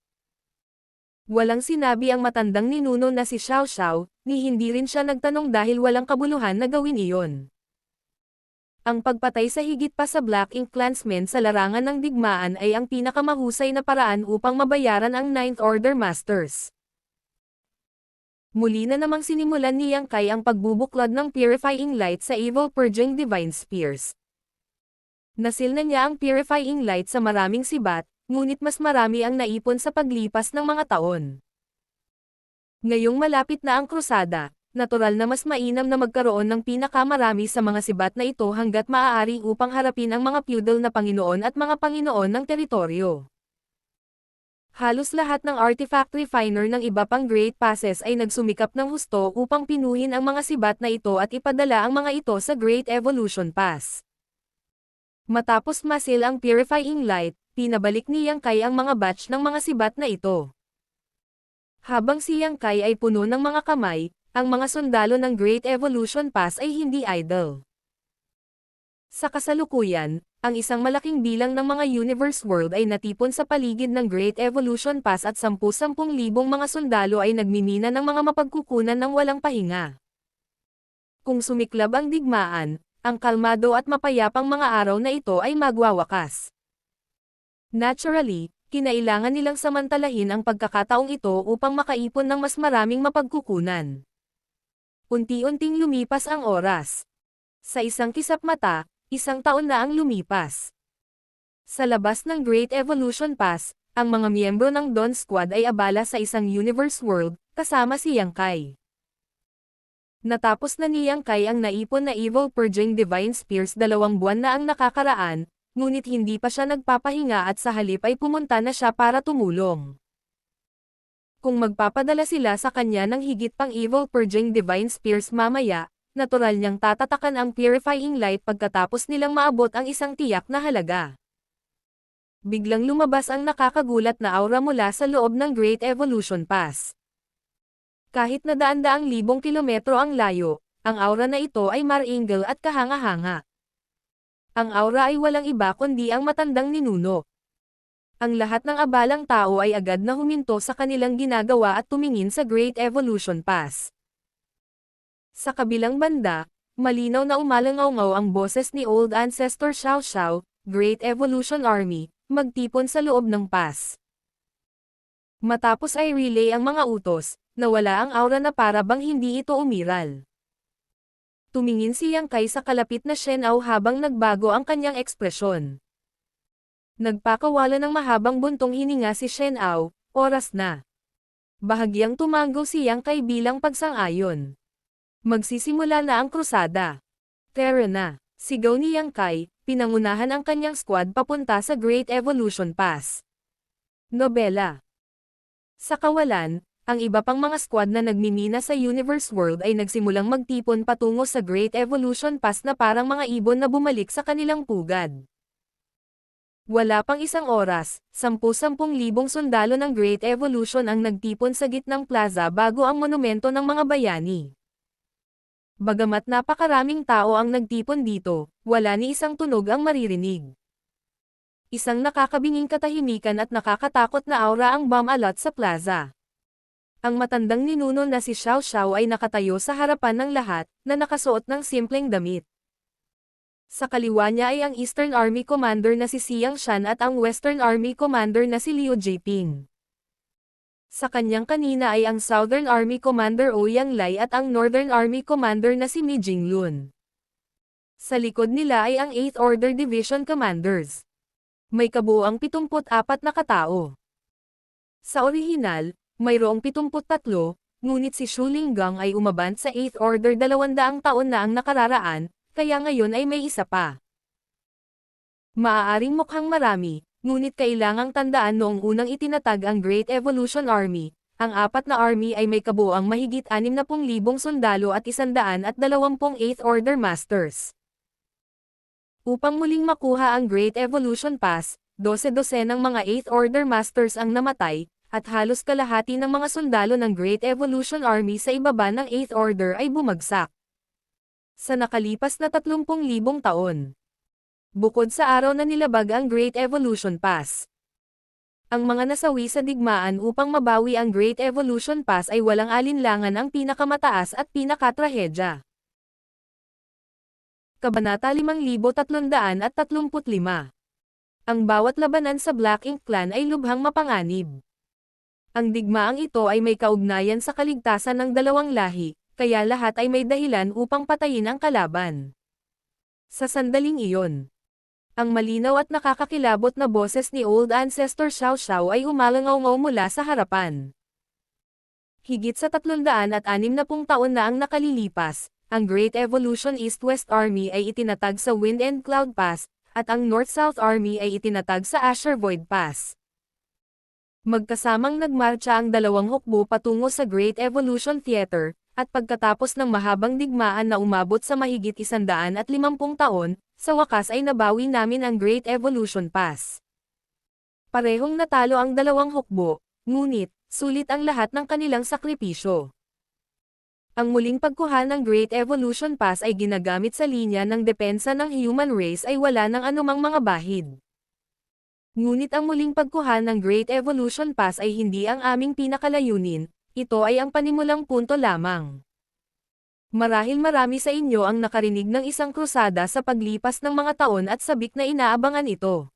Walang sinabi ang matandang ninuno na si Xiao Xiao, ni hindi rin siya nagtanong dahil walang kabuluhan na gawin iyon. Ang pagpatay sa higit pa sa Black Ink Clansmen sa larangan ng digmaan ay ang pinakamahusay na paraan upang mabayaran ang Ninth Order Masters. Muli na namang sinimulan ni Yang Kai ang pagbubuklod ng Purifying Light sa Evil Purging Divine Spears. Nasil na niya ang Purifying Light sa maraming sibat, ngunit mas marami ang naipon sa paglipas ng mga taon. Ngayong malapit na ang krusada, natural na mas mainam na magkaroon ng pinakamarami sa mga sibat na ito hanggat maaari upang harapin ang mga feudal na Panginoon at mga Panginoon ng teritoryo. Halos lahat ng artifact refiner ng iba pang Great Passes ay nagsumikap ng husto upang pinuhin ang mga sibat na ito at ipadala ang mga ito sa Great Evolution Pass. Matapos masil ang Purifying Light, pinabalik ni Yang Kai ang mga batch ng mga sibat na ito. Habang si Yang Kai ay puno ng mga kamay, ang mga sundalo ng Great Evolution Pass ay hindi idle. Sa kasalukuyan, ang isang malaking bilang ng mga Universe World ay natipon sa paligid ng Great Evolution Pass at 10,000 mga sundalo ay nagmimina ng mga mapagkukunan ng walang pahinga. Kung sumiklab ang digmaan, ang kalmado at mapayapang mga araw na ito ay magwawakas. Naturally, kinailangan nilang samantalahin ang pagkakataong ito upang makaipon ng mas maraming mapagkukunan. Unti-unting lumipas ang oras. Sa isang kisap mata, isang taon na ang lumipas. Sa labas ng Great Evolution Pass, ang mga miyembro ng Dawn Squad ay abala sa isang universe world, kasama si Yang Kai. Natapos na ni Yang Kai ang naipon na Evil Purging Divine Spears 2 buwan na ang nakakaraan, ngunit hindi pa siya nagpapahinga at sa halip ay pumunta na siya para tumulong. Kung magpapadala sila sa kanya ng higit pang Evil Purging Divine Spears mamaya, natural niyang tatatakan ang Purifying Light pagkatapos nilang maabot ang isang tiyak na halaga. Biglang lumabas ang nakakagulat na aura mula sa loob ng Great Evolution Pass. Kahit na daan-daang libong kilometro ang layo, ang aura na ito ay maringal at kahanga-hanga. Ang aura ay walang iba kundi ang matandang ninuno. Ang lahat ng abalang tao ay agad na huminto sa kanilang ginagawa at tumingin sa Great Evolution Pass. Sa kabilang banda, malinaw na umalangaw-ngaw ang boses ni Old Ancestor Xiao Xiao, Great Evolution Army, magtipon sa loob ng pass. Matapos ay relay ang mga utos, nawala ang aura na para bang hindi ito umiral. Tumingin si Yang Kai sa kalapit na Shen Ao habang nagbago ang kanyang ekspresyon. Nagpakawala ng mahabang buntong hininga si Shen Ao, oras na. Bahagyang tumango si Yang Kai bilang pagsang-ayon. Magsisimula na ang krusada. Tara na, sigaw ni Yang Kai, pinangunahan ang kanyang squad papunta sa Great Evolution Pass. Nobela. Sa kawalan, ang iba pang mga squad na nagmimina sa Universe World ay nagsimulang magtipon patungo sa Great Evolution Pass na parang mga ibon na bumalik sa kanilang pugad. Wala pang isang oras, 10,000 sundalo ng Great Evolution ang nagtipon sa gitnang plaza bago ang monumento ng mga bayani. Bagamat napakaraming tao ang nagtipon dito, wala ni isang tunog ang maririnig. Isang nakakabinging katahimikan at nakakatakot na aura ang bumalot sa plaza. Ang matandang ninuno na si Xiao Xiao ay nakatayo sa harapan ng lahat, na nakasuot ng simpleng damit. Sa kaliwa niya ay ang Eastern Army Commander na si Xiang Shan at ang Western Army Commander na si Liu Jiping. Sa kanyang kanina ay ang Southern Army Commander Ouyang Lai at ang Northern Army Commander na si Mi Jinglun. Sa likod nila ay ang 8th Order Division Commanders. May kabuuang 74 na katao. Sa orihinal, mayroong 73, ngunit si Shu Linggang ay umabant sa 8th Order 200 taon na ang nakararaan, kaya ngayon ay may isa pa. Maaaring mukhang marami, ngunit kailangang tandaan noong unang itinatag ang Great Evolution Army, ang 4 na army ay may kabuuang mahigit 60,000 sundalo at 128 Order Masters. Upang muling makuha ang Great Evolution Pass, 12 ng mga 8th Order Masters ang namatay, at halos kalahati ng mga sundalo ng Great Evolution Army sa ibaba ng 8th Order ay bumagsak. Sa nakalipas na 30,000 taon. Bukod sa araw na nilabag ang Great Evolution Pass. Ang mga nasawi sa digmaan upang mabawi ang Great Evolution Pass ay walang alinlangan ang pinakamataas at pinakatrahedya. Kabanata 5335. Ang bawat labanan sa Black Ink Clan ay lubhang mapanganib. Ang digmaang ito ay may kaugnayan sa kaligtasan ng dalawang lahi, kaya lahat ay may dahilan upang patayin ang kalaban. Sa sandaling iyon, ang malinaw at nakakakilabot na boses ni Old Ancestor Xiao Xiao ay umalangaw-ngaw mula sa harapan. Higit sa 360 taon na ang nakalilipas, ang Great Evolution East-West Army ay itinatag sa Wind and Cloud Pass, at ang North-South Army ay itinatag sa Azure Void Pass. Magkasamang nagmarcha ang dalawang hukbo patungo sa Great Evolution Theater, at pagkatapos ng mahabang digmaan na umabot sa mahigit 150 taon, sa wakas ay nabawi namin ang Great Evolution Pass. Parehong natalo ang dalawang hukbo, ngunit, sulit ang lahat ng kanilang sakripisyo. Ang muling pagkuha ng Great Evolution Pass ay ginagamit sa linya ng depensa ng human race ay wala ng anumang mga bahid. Ngunit ang muling pagkuha ng Great Evolution Pass ay hindi ang aming pinakalayunin, ito ay ang panimulang punto lamang. Marahil marami sa inyo ang nakarinig ng isang krusada sa paglipas ng mga taon at sabik na inaabangan ito.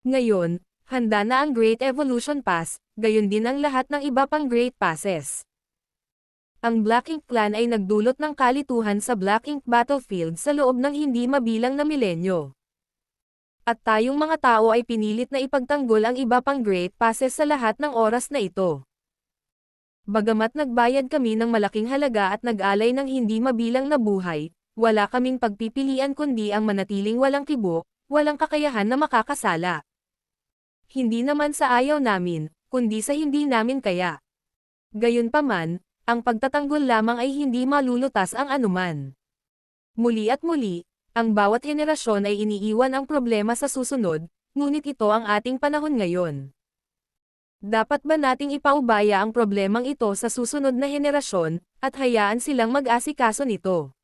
Ngayon, handa na ang Great Evolution Pass, gayon din ang lahat ng iba pang Great Passes. Ang Black Ink Clan ay nagdulot ng kalituhan sa Black Ink Battlefield sa loob ng hindi mabilang na milenyo. At tayong mga tao ay pinilit na ipagtanggol ang iba pang Great Passes sa lahat ng oras na ito. Bagamat nagbayad kami ng malaking halaga at nag-alay ng hindi mabilang na buhay, wala kaming pagpipilian kundi ang manatiling walang kibo, walang kakayahan na makakasala. Hindi naman sa ayaw namin, kundi sa hindi namin kaya. Gayunpaman, ang pagtatanggol lamang ay hindi malulutas ang anuman. Muli at muli, ang bawat henerasyon ay iniiwan ang problema sa susunod, ngunit ito ang ating panahon ngayon. Dapat ba nating ipaubaya ang problemang ito sa susunod na henerasyon, at hayaan silang mag-asikaso nito?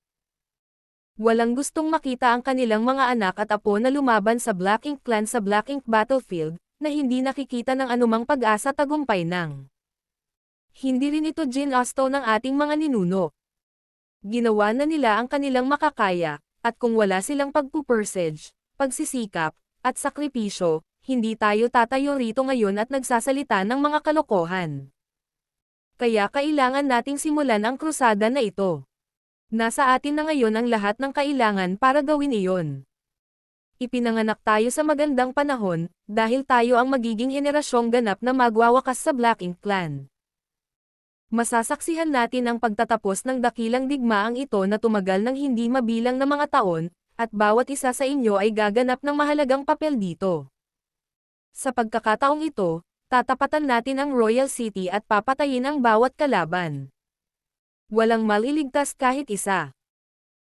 Walang gustong makita ang kanilang mga anak at apo na lumaban sa Black Ink Clan sa Black Ink Battlefield, na hindi nakikita ng anumang pag-asa tagumpay ng. Hindi rin ito ginusto ng ating mga ninuno. Ginawa na nila ang kanilang makakaya, at kung wala silang pagpupursige, pagsisikap, at sakripisyo, hindi tayo tatayo rito ngayon at nagsasalita ng mga kalokohan. Kaya kailangan nating simulan ang krusada na ito. Nasa atin na ngayon ang lahat ng kailangan para gawin iyon. Ipinanganak tayo sa magandang panahon, dahil tayo ang magiging henerasyong ganap na magwawakas sa Black Ink Clan. Masasaksihan natin ang pagtatapos ng dakilang digmaang ito na tumagal ng hindi mabilang na mga taon, at bawat isa sa inyo ay gaganap ng mahalagang papel dito. Sa pagkakataong ito, tatapatan natin ang Royal City at papatayin ang bawat kalaban. Walang maliligtas kahit isa.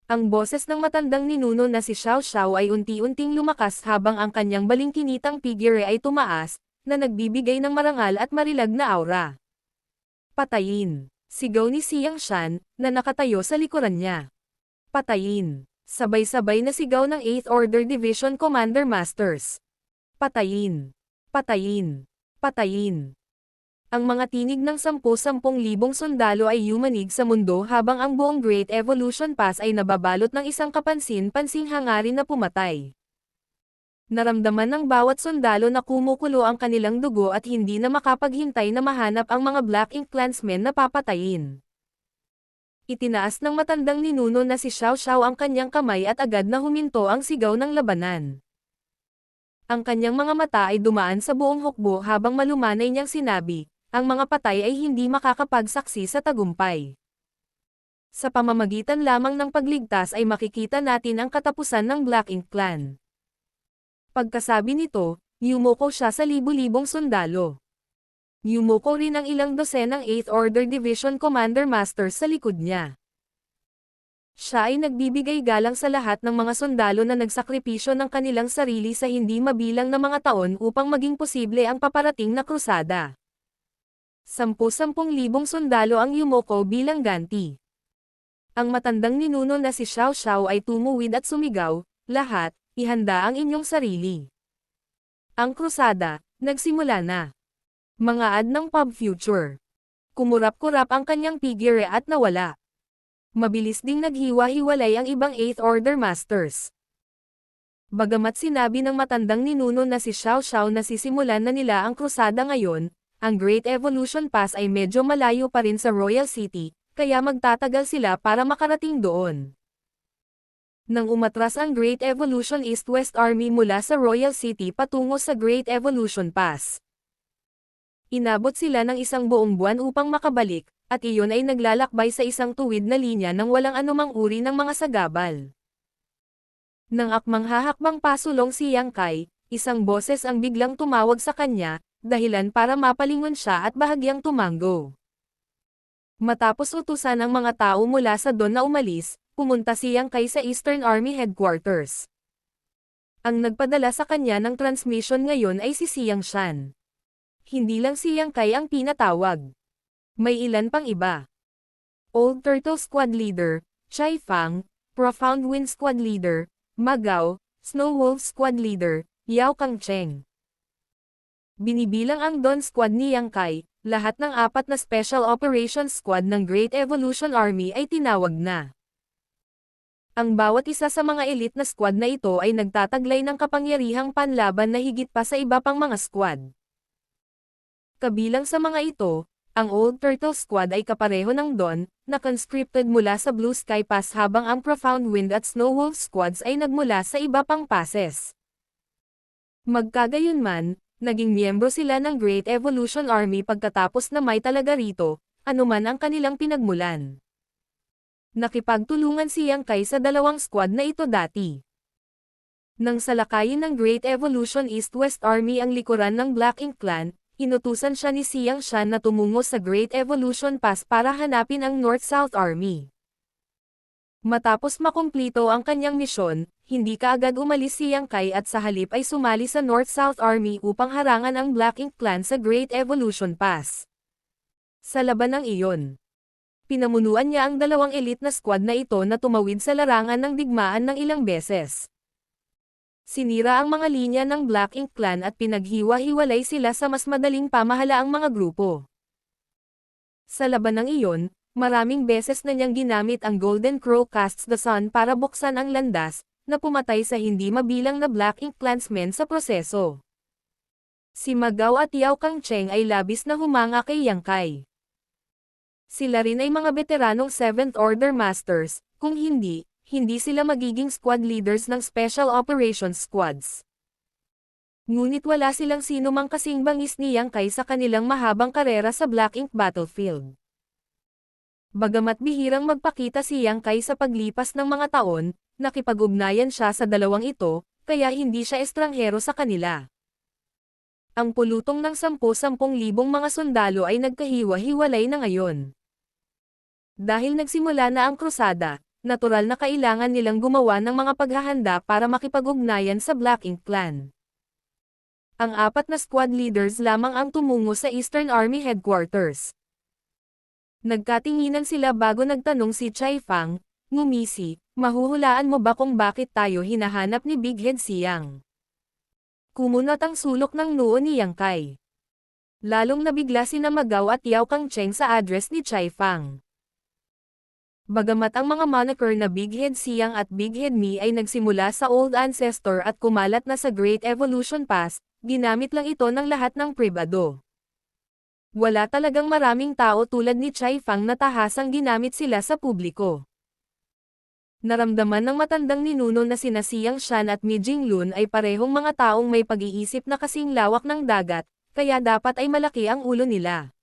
Ang boses ng matandang ninuno na si Xiao Xiao ay unti-unting lumakas habang ang kanyang balingkinitang figure ay tumaas, na nagbibigay ng marangal at marilag na aura. Patayin! Sigaw ni Xiang Shan, na nakatayo sa likuran niya. Patayin! Sabay-sabay na sigaw ng 8th Order Division Commander Masters. Patayin! Patayin! Patayin! Ang mga tinig ng 10,000 sundalo ay yumanig sa mundo habang ang buong Great Evolution Pass ay nababalot ng isang kapansin-pansing hangarin na pumatay. Naramdaman ng bawat sundalo na kumukulo ang kanilang dugo at hindi na makapaghintay na mahanap ang mga Black Ink Clansmen na papatayin. Itinaas ng matandang ninuno na si Xiao Xiao ang kanyang kamay at agad na huminto ang sigaw ng labanan. Ang kanyang mga mata ay dumaan sa buong hukbo habang malumanay niyang sinabi, ang mga patay ay hindi makakapagsaksi sa tagumpay. Sa pamamagitan lamang ng pagligtas ay makikita natin ang katapusan ng Black Ink Clan. Pagkasabi nito, yumoko siya sa libu-libong sundalo. Yumoko rin ang ilang dosenang 8th Order Division Commander Masters sa likod niya. Siya ay nagbibigay galang sa lahat ng mga sundalo na nagsakripisyo ng kanilang sarili sa hindi mabilang na mga taon upang maging posible ang paparating na krusada. 10,000 sundalo ang yumoko bilang ganti. Ang matandang ninuno na si Xiao Xiao ay tumuwid at sumigaw, lahat, ihanda ang inyong sarili. Ang krusada, nagsimula na. Mga ad ng Pub Future. Kumurap-kurap ang kanyang figure at nawala. Mabilis ding naghiwa-hiwalay ang ibang 8th Order Masters. Bagamat sinabi ng matandang ninuno na si Xiao Xiao na sisimulan na nila ang krusada ngayon, ang Great Evolution Pass ay medyo malayo pa rin sa Royal City, kaya magtatagal sila para makarating doon. Nang umatras ang Great Evolution East-West Army mula sa Royal City patungo sa Great Evolution Pass. Inabot sila ng isang buong buwan upang makabalik, at iyon ay naglalakbay sa isang tuwid na linya nang walang anumang uri ng mga sagabal. Nang akmang hahakbang pasulong si Yang Kai, isang boses ang biglang tumawag sa kanya, dahilan para mapalingon siya at bahagyang tumango. Matapos utusan ang mga tao mula sa Don na umalis, pumunta si Yang Kai sa Eastern Army Headquarters. Ang nagpadala sa kanya ng transmission ngayon ay si Xiang Shan. Hindi lang si Yang Kai ang pinatawag. May ilan pang iba. Old Turtle Squad Leader, Chai Fang, Profound Wind Squad Leader, Magao, Snow Wolf Squad Leader, Yao Kangcheng. Binibilang ang Dawn Squad ni Yang Kai, lahat ng 4 na Special Operations Squad ng Great Evolution Army ay tinawag na. Ang bawat isa sa mga elite na squad na ito ay nagtataglay ng kapangyarihang panlaban na higit pa sa iba pang mga squad. Kabilang sa mga ito, ang Old Turtle Squad ay kapareho ng Dawn, na conscripted mula sa Blue Sky Pass habang ang Profound Wind at Snow Wolf Squads ay nagmula sa iba pang passes. Magkagayunman, naging miyembro sila ng Great Evolution Army pagkatapos na may talaga rito, anuman ang kanilang pinagmulan. Nakipagtulungan si Yang Kai sa dalawang squad na ito dati. Nang salakayin ng Great Evolution East-West Army ang likuran ng Black Ink Clan, inutusan siya ni Xiang Shan na tumungo sa Great Evolution Pass para hanapin ang North-South Army. Matapos makumplito ang kanyang misyon, hindi kaagad umalis si Yang Kai at sa halip ay sumali sa North-South Army upang harangan ang Black Ink Clan sa Great Evolution Pass. Sa labanang iyon, pinamunuan niya ang dalawang elite na squad na ito na tumawid sa larangan ng digmaan ng ilang beses. Sinira ang mga linya ng Black Ink Clan at pinaghiwa-hiwalay sila sa mas madaling pamahalaang mga grupo. Sa labanang iyon, maraming beses na niyang ginamit ang Golden Crow Casts the Sun para buksan ang landas, na pumatay sa hindi mabilang na Black Ink Clansmen sa proseso. Si Magao at Yao Kangcheng ay labis na humanga kay Yang Kai. Sila rin ay mga veteranong 7th Order Masters, kung hindi sila magiging squad leaders ng Special Operations Squads. Ngunit wala silang sino mang kasing bangis ni Yang Kai sa kanilang mahabang karera sa Black Ink battlefield. Bagamat bihirang magpakita si Yang Kai sa paglipas ng mga taon, nakipag-ugnayan siya sa dalawang ito, kaya hindi siya estranghero sa kanila. Ang pulutong ng 10,000 mga sundalo ay nagkahiwa-hiwalay na ngayon. Dahil nagsimula na ang krusada, natural na kailangan nilang gumawa ng mga paghahanda para makipag-ugnayan sa Black Ink Clan. Ang 4 na squad leaders lamang ang tumungo sa Eastern Army Headquarters. Nagkatinginan sila bago nagtanong si Chai Fang, "Ngumisi, mahuhulaan mo ba kung bakit tayo hinahanap ni Big Head Siang?" Kumunat ang sulok ng noo ni Yang Kai. Lalong nabigla sina Magao at Yao Kangcheng sa address ni Chai Fang. Bagamat ang mga moniker na Big Head Siang at Big Head Mi ay nagsimula sa Old Ancestor at kumalat na sa Great Evolution Pass, ginamit lang ito ng lahat ng pribado. Wala talagang maraming tao tulad ni Chai Fang na tahasang ginamit sila sa publiko. Naramdaman ng matandang ninuno na sina Xiang Shan at Mi Jinglun ay parehong mga taong may pag-iisip na kasing lawak ng dagat, kaya dapat ay malaki ang ulo nila.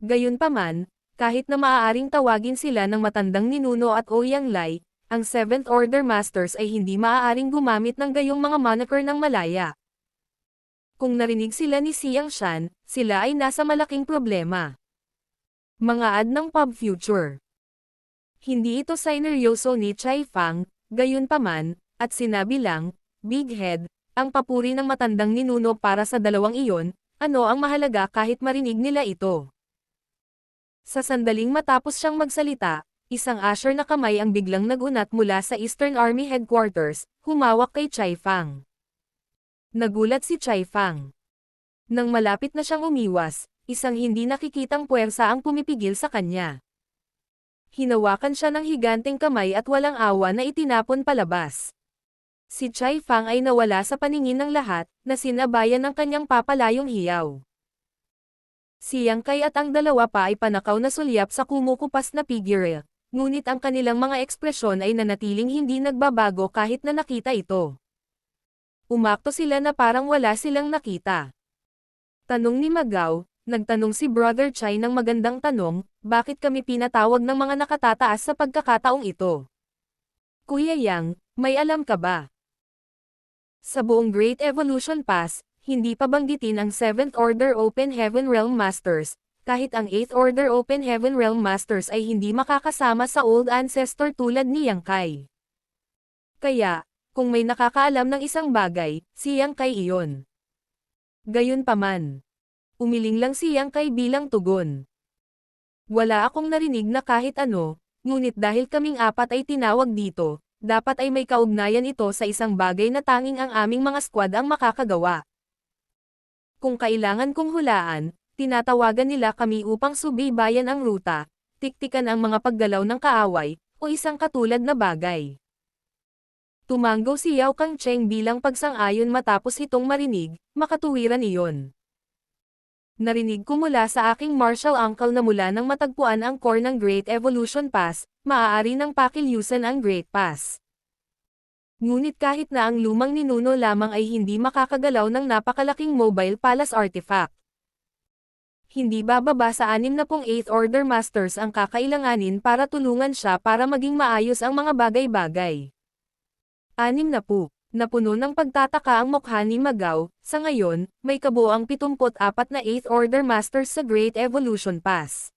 Gayunpaman, kahit na maaaring tawagin sila ng matandang ninuno at Ouyang Lai, ang 7th Order Masters ay hindi maaaring gumamit ng gayong mga moniker ng malaya. Kung narinig sila ni Xiang Shan, sila ay nasa malaking problema. Mga ad ng pub future. Hindi ito sineryoso ni Chai Fang, gayunpaman, at sinabi lang, "Big Head," ang papuri ng matandang ninuno para sa dalawang iyon, ano ang mahalaga kahit marinig nila ito. Sa sandaling matapos siyang magsalita, isang usher na kamay ang biglang nagunat mula sa Eastern Army Headquarters, humawak kay Chai Fang. Nagulat si Chai Fang. Nang malapit na siyang umiwas, isang hindi nakikitang puwersa ang pumipigil sa kanya. Hinawakan siya ng higanteng kamay at walang awa na itinapon palabas. Si Chai Fang ay nawala sa paningin ng lahat, na sinabayan ng kanyang papalayong hiyaw. Si Yang Kai at ang dalawa pa ay panakaw na sulyap sa kumukupas na figure, ngunit ang kanilang mga ekspresyon ay nanatiling hindi nagbabago kahit na nakita ito. Umakto sila na parang wala silang nakita. Tanong ni Magao, nagtanong si Brother Chai ng magandang tanong, bakit kami pinatawag ng mga nakatataas sa pagkakataong ito? Kuya Yang, may alam ka ba? Sa buong Great Evolution Pass, hindi pa banggitin ang 7th Order Open Heaven Realm Masters, kahit ang 8th Order Open Heaven Realm Masters ay hindi makakasama sa Old Ancestor tulad ni Yang Kai. Kaya, kung may nakakaalam ng isang bagay, si Yang Kai iyon. Gayunpaman, umiling lang si Yang Kai bilang tugon. Wala akong narinig na kahit ano, ngunit dahil kaming 4 ay tinawag dito, dapat ay may kaugnayan ito sa isang bagay na tanging ang aming mga squad ang makakagawa. Kung kailangan kong hulaan, tinatawagan nila kami upang subaybayan ang ruta, tiktikan ang mga paggalaw ng kaaway, o isang katulad na bagay. Tumanggaw si Yao Kangcheng bilang pagsang-ayon matapos itong marinig, makatuwiran iyon. Narinig ko mula sa aking martial uncle na mula nang matagpuan ang core ng Great Evolution Pass, maaari nang pakilyusan ang Great Pass. Ngunit kahit na ang lumang ninuno lamang ay hindi makakagalaw ng napakalaking mobile palace artifact. Hindi bababa sa 68th Order Masters ang kakailanganin para tulungan siya para maging maayos ang mga bagay-bagay. 60. Napuno ng pagtataka ang mukha ni Magaw. Sa ngayon, may kabuoang 74 na 8th Order Masters sa Great Evolution Pass.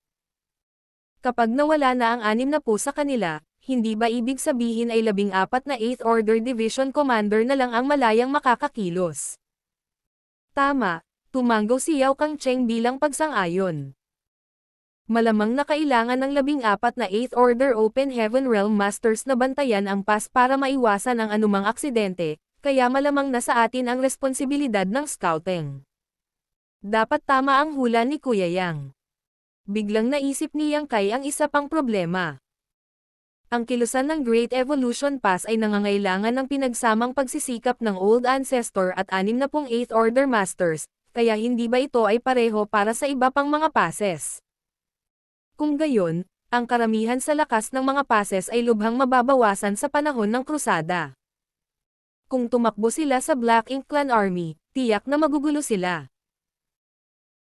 Kapag nawala na ang 60 sa kanila, hindi ba ibig sabihin ay 14 na 8th Order Division Commander na lang ang malayang makakakilos? Tama. Tumanggaw si Yao Kangcheng bilang pagsang-ayon. Malamang na kailangan ng 14 na 8th Order Open Heaven Realm Masters na bantayan ang pass para maiwasan ang anumang aksidente, kaya malamang na sa atin ang responsibilidad ng scouting. Dapat tama ang hula ni Kuya Yang. Biglang naisip ni Yang Kai ang isa pang problema. Ang kilusan ng Great Evolution Pass ay nangangailangan ng pinagsamang pagsisikap ng Old Ancestor at 68th Order Masters, kaya hindi ba ito ay pareho para sa iba pang mga passes? Kung gayon, ang karamihan sa lakas ng mga passes ay lubhang mababawasan sa panahon ng krusada. Kung tumakbo sila sa Black Ink Clan Army, tiyak na magugulo sila.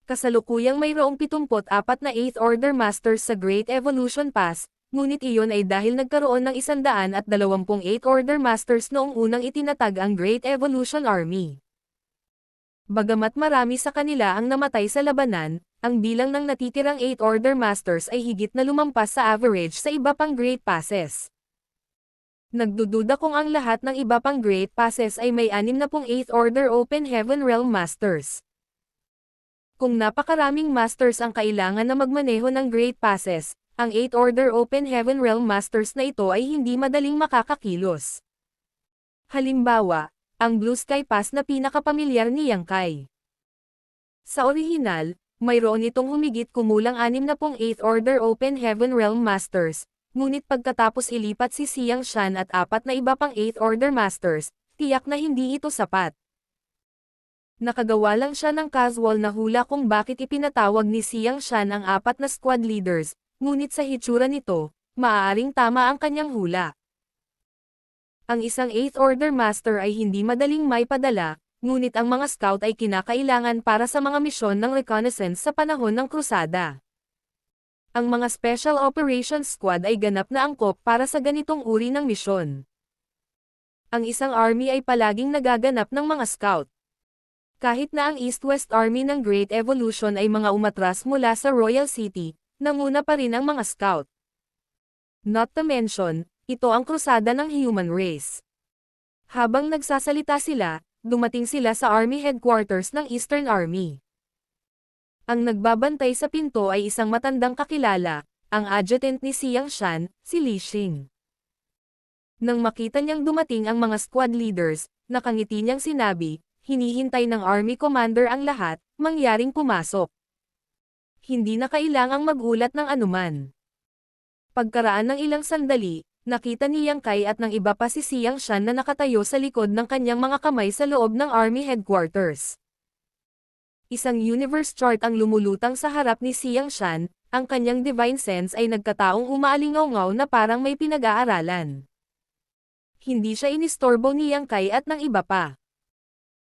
Kasalukuyang mayroong 74 na 8th Order Masters sa Great Evolution Pass, ngunit iyon ay dahil nagkaroon ng 128 Order Masters noong unang itinatag ang Great Evolution Army. Bagamat marami sa kanila ang namatay sa labanan, ang bilang ng natitirang 8 Order Masters ay higit na lumampas sa average sa iba pang Great Passes. Nagdududa kung ang lahat ng iba pang Great Passes ay may 68th Order Open Heaven Realm Masters. Kung napakaraming Masters ang kailangan na magmaneho ng Great Passes, ang 8 Order Open Heaven Realm Masters na ito ay hindi madaling makakakilos. Halimbawa, ang Blue Sky Pass na pinakapamilyar ni Yang Kai. Sa orihinal, mayroon itong humigit kumulang 68th Order Open Heaven Realm Masters, ngunit pagkatapos ilipat si Xiang Shan at 4 na iba pang 8th Order Masters, tiyak na hindi ito sapat. Nakagawa lang siya ng casual na hula kung bakit ipinatawag ni Xiang Shan ang 4 na squad leaders, ngunit sa hitsura nito, maaaring tama ang kanyang hula. Ang isang 8th Order Master ay hindi madaling maipadala, ngunit ang mga scout ay kinakailangan para sa mga misyon ng reconnaissance sa panahon ng krusada. Ang mga Special Operations Squad ay ganap na angkop para sa ganitong uri ng misyon. Ang isang army ay palaging nagaganap ng mga scout. Kahit na ang East-West Army ng Great Evolution ay mga umatras mula sa Royal City, nanguna pa rin ang mga scout. Not to mention, ito ang krusada ng human race. Habang nagsasalita sila, dumating sila sa Army Headquarters ng Eastern Army. Ang nagbabantay sa pinto ay isang matandang kakilala, ang adjutant ni Xiang Shan, si Li Xing. Nang makita niyang dumating ang mga squad leaders, nakangiti niyang sinabi, hinihintay ng Army Commander ang lahat, mangyaring pumasok. Hindi na kailangang magulat ng anuman. Pagkaraan ng ilang sandali, nakita ni Yang Kai at ng iba pa si Xiang Shan na nakatayo sa likod ng kanyang mga kamay sa loob ng Army Headquarters. Isang universe chart ang lumulutang sa harap ni Xiang Shan, ang kanyang divine sense ay nagkataong umaalingaw-ngaw na parang may pinag-aaralan. Hindi siya inistorbo ni Yang Kai at ng iba pa.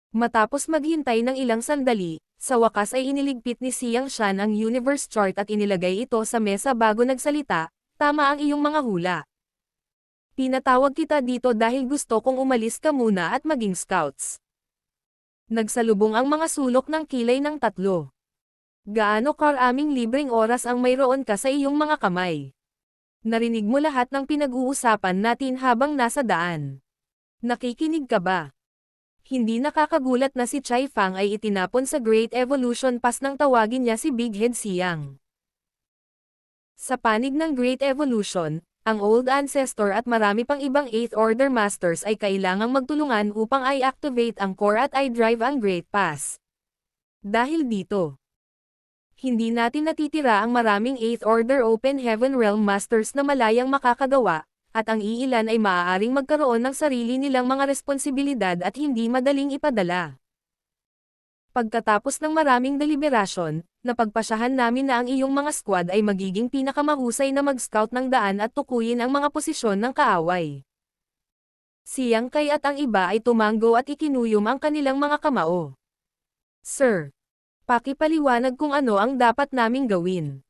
Matapos maghintay ng ilang sandali, sa wakas ay iniligpit ni Xiang Shan ang universe chart at inilagay ito sa mesa bago nagsalita, tama ang iyong mga hula. Pinatawag kita dito dahil gusto kong umalis ka muna at maging scouts. Nagsalubong ang mga sulok ng kilay ng tatlo. Gaano karaming libreng oras ang mayroon ka sa iyong mga kamay? Narinig mo lahat ng pinag-uusapan natin habang nasa daan. Nakikinig ka ba? Hindi nakakagulat na si Chai Fang ay itinapon sa Great Evolution Pass nang tawagin niya si Big Head Siang. Sa panig ng Great Evolution, ang Old Ancestor at marami pang ibang 8th Order Masters ay kailangang magtulungan upang i-activate ang core at i-drive ang Great Pass. Dahil dito, hindi natin natitira ang maraming 8th Order Open Heaven Realm Masters na malayang makakagawa, at ang iilan ay maaaring magkaroon ng sarili nilang mga responsibilidad at hindi madaling ipadala. Pagkatapos ng maraming deliberasyon, napagpasyahan namin na ang iyong mga squad ay magiging pinakamahusay na mag-scout ng daan at tukuyin ang mga posisyon ng kaaway. Si Yang Kai at ang iba ay tumanggo at ikinuyom ang kanilang mga kamao. Sir, pakipaliwanag kung ano ang dapat naming gawin.